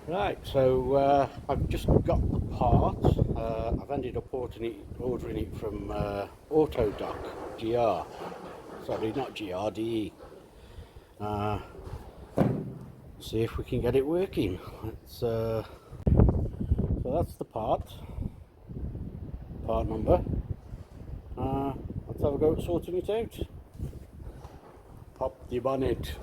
Right, so I've just got the part. I've ended up ordering it from Autodoc GR. Sorry, not GRDE. See if we can get it working. So that's the part number. Let's have a go at sorting it out. Pop the bonnet.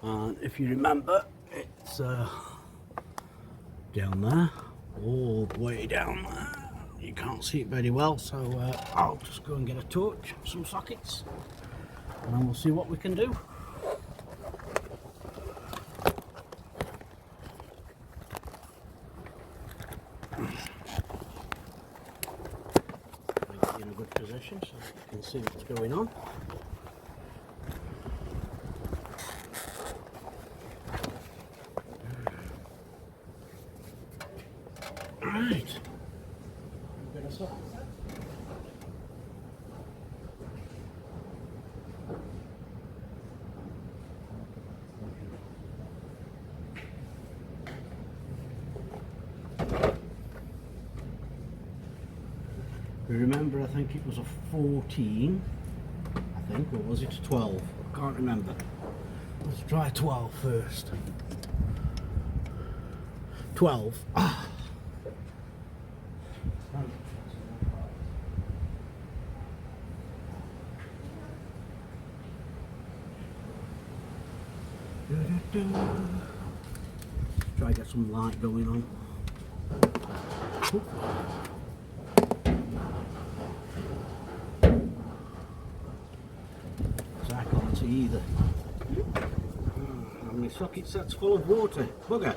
And if you remember, it's down there, all the way down there. You can't see it very well, so I'll just go and get a torch, some sockets, and we'll see what we can do. Make it in a good position so you can see what's going on. Right. Remember, I think it was a 14, I think, or was it a 12? I can't remember. Let's try 12 first. 12. Ah. Try to get some light going on. Ooh. I can't see either. How many socket sets full of water? Bugger.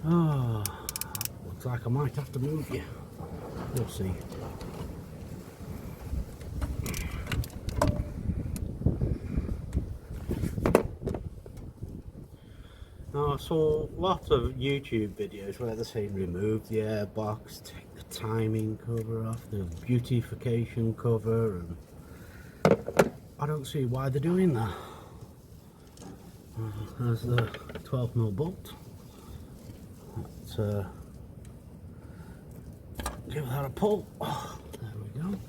Oh, looks like I might have to move you. We'll see. Now, I saw lots of YouTube videos where they're saying remove the airbox, take the timing cover off, the beautification cover, and I don't see why they're doing that. There's the 12mm bolt. Let's give that a pull. Oh, there we go.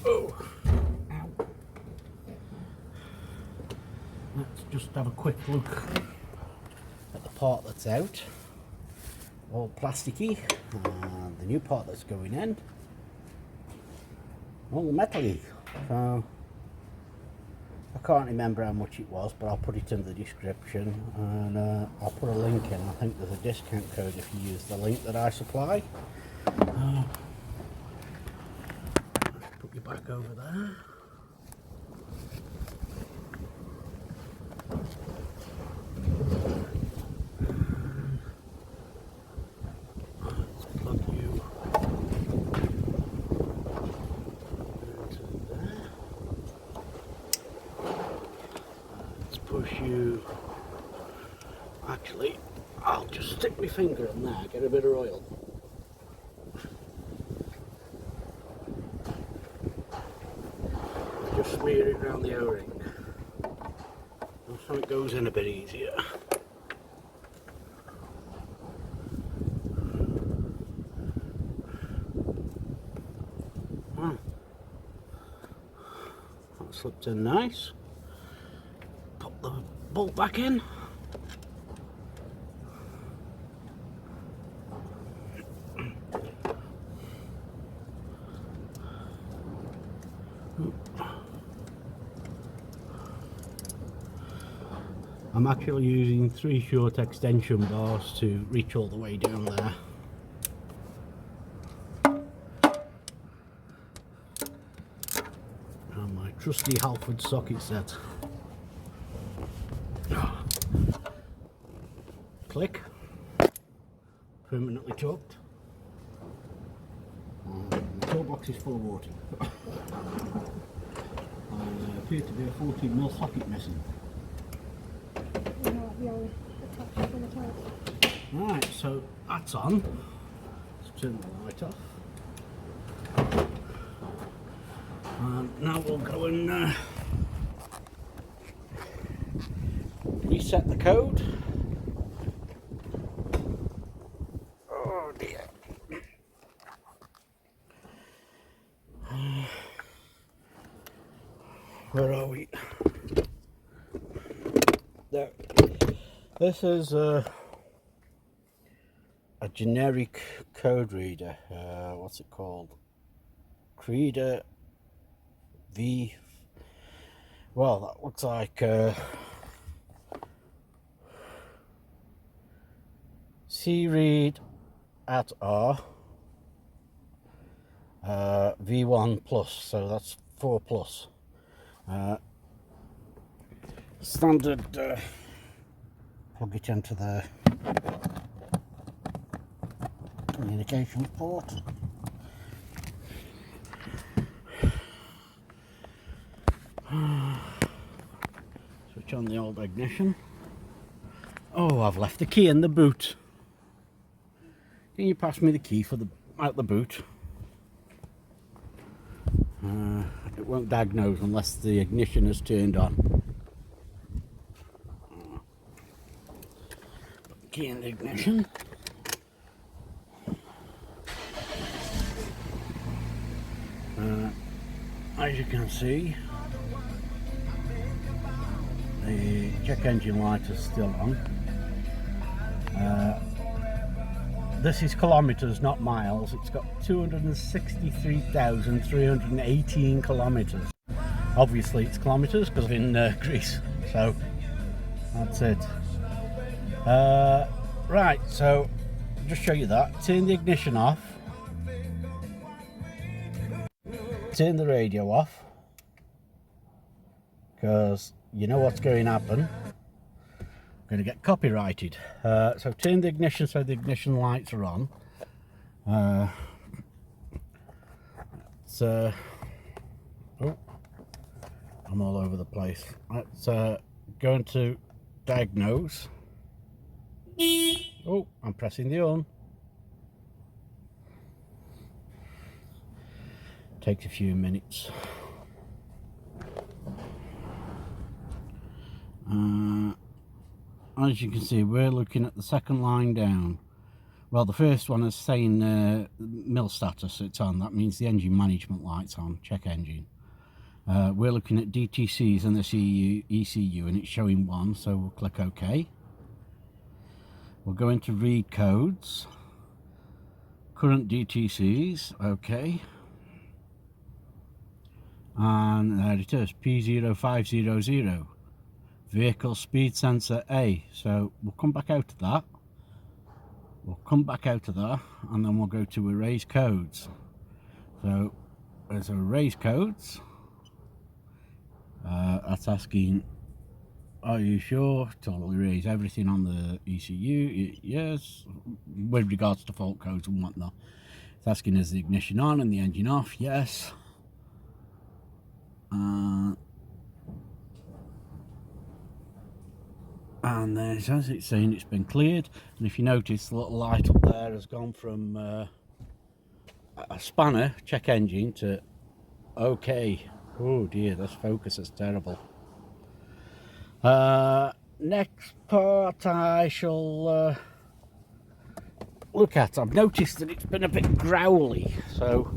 Oh. Let's just have a quick look at the part that's out. All plasticky. The new part that's going in. All metally. So I can't remember how much it was, but I'll put it in the description, and I'll put a link in. I think there's a discount code if you use the link that I supply. Put you back over there. Push you. Actually, I'll just stick my finger in there, get a bit of oil. Just smear it around the O-ring so it goes in a bit easier. Well, that slipped in nice. Pop the bolt back in. I'm actually using 3 short extension bars to reach all the way down there. And my trusty Halford socket set. Click. Permanently torqued. The toolbox is full of water. appear to be a 14mm socket missing. Right, so that's on. Let's turn the light off. And now we'll go and reset the code. Oh dear. Where are we? There. This is a generic code reader. What's it called? Reader V. Well, that looks like C-read at R V1 plus, so that's 4 plus. Standard plug it into the communication port. Switch on the old ignition. Oh, I've left the key in the boot. Can you pass me the key for the out the boot? It won't diagnose unless the ignition is turned on. Key in the ignition. As you can see, the check engine light is still on. This is kilometres, not miles. It's got 263,318 kilometres. Obviously it's kilometres because I'm in Greece, so that's it. Right, so just show you that. Turn the ignition off. Turn the radio off, because you know what's going to happen. I'm going to get copyrighted. So turn the ignition so the ignition lights are on. Oh, I'm all over the place. Let's go into diagnose. Oh, I'm pressing the on. Takes a few minutes. As you can see, we're looking at the second line down. Well, the first one is saying mil status, it's on. That means the engine management light's on, check engine. We're looking at DTCs and this ECU, and it's showing 1, so we'll click OK. We'll go into read codes. Current DTCs, OK. And there it is, P0500. Vehicle speed sensor A. So we'll come back out of that. And then we'll go to erase codes. So there's erase codes. That's asking, are you sure? Totally erase everything on the ECU. Yes. With regards to fault codes and whatnot. It's asking, is the ignition on and the engine off? Yes. And there it says, it's saying it's been cleared. And if you notice, the little light up there has gone from a spanner, check engine, to OK. Oh dear, this focus is terrible. Next part I shall look at. I've noticed that it's been a bit growly, so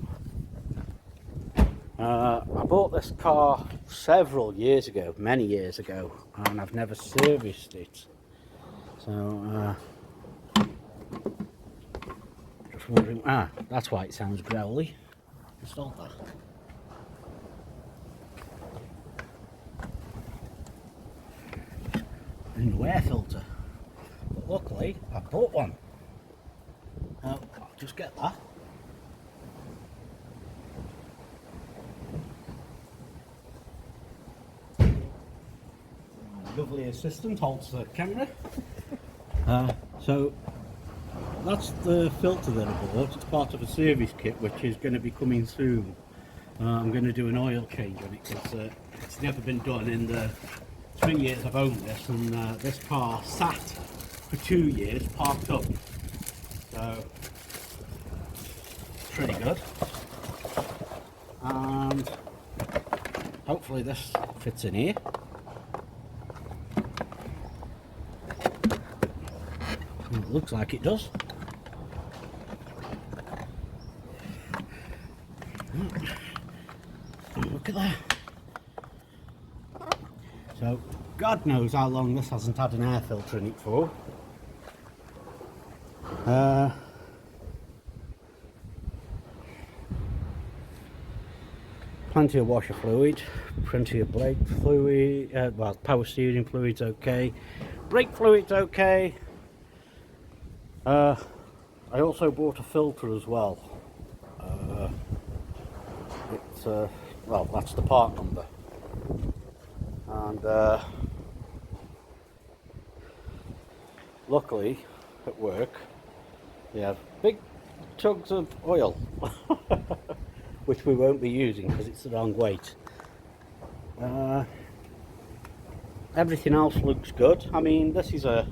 I bought this car several years ago, many years ago, and I've never serviced it. So just wondering, that's why it sounds growly. Just hold that. No air filter, but luckily I bought one. I'll just get that. My lovely assistant holds the camera. So that's the filter that I bought. It's part of a service kit which is going to be coming soon. I'm going to do an oil change on it because it's never been done in the 3 years I've owned this, and this car sat for 2 years parked up, so pretty good. And hopefully this fits in here. It looks like it does. Look at that. So God knows how long this hasn't had an air filter in it for. Plenty of washer fluid, plenty of brake fluid, well, power steering fluid's okay, brake fluid's okay. I also bought a filter as well. It's well, that's the part number, and luckily at work we have big jugs of oil which we won't be using because it's the wrong weight. Everything else looks good. I mean, this is a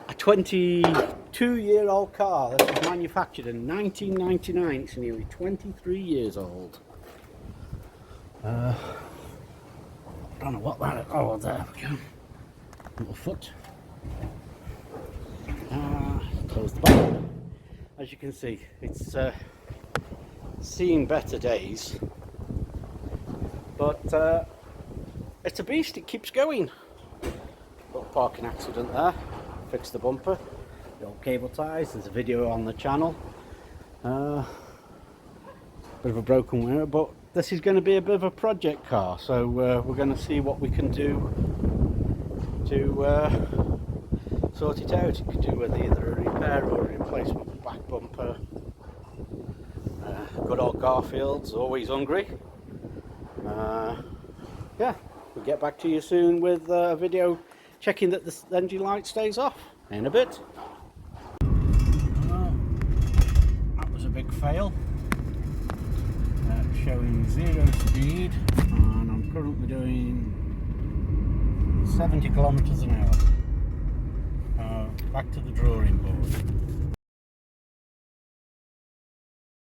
22-year-old car that was manufactured in 1999. It's nearly 23 years old. I don't know what that is. Oh, there we go. Little foot. Close the back. As you can see, it's seen better days, but it's a beast. It keeps going. Little parking accident there. Fixed the bumper, the old cable ties. There's a video on the channel. Bit of a broken mirror, but this is going to be a bit of a project car, so we're going to see what we can do to sort it out. You could do with either a repair or a replacement back bumper. Good old Garfield's always hungry. Yeah, we'll get back to you soon with a video checking that the engine light stays off in a bit. That was a big fail. Showing 0 speed, and I'm currently doing 70 kilometers an hour. Back to the drawing board.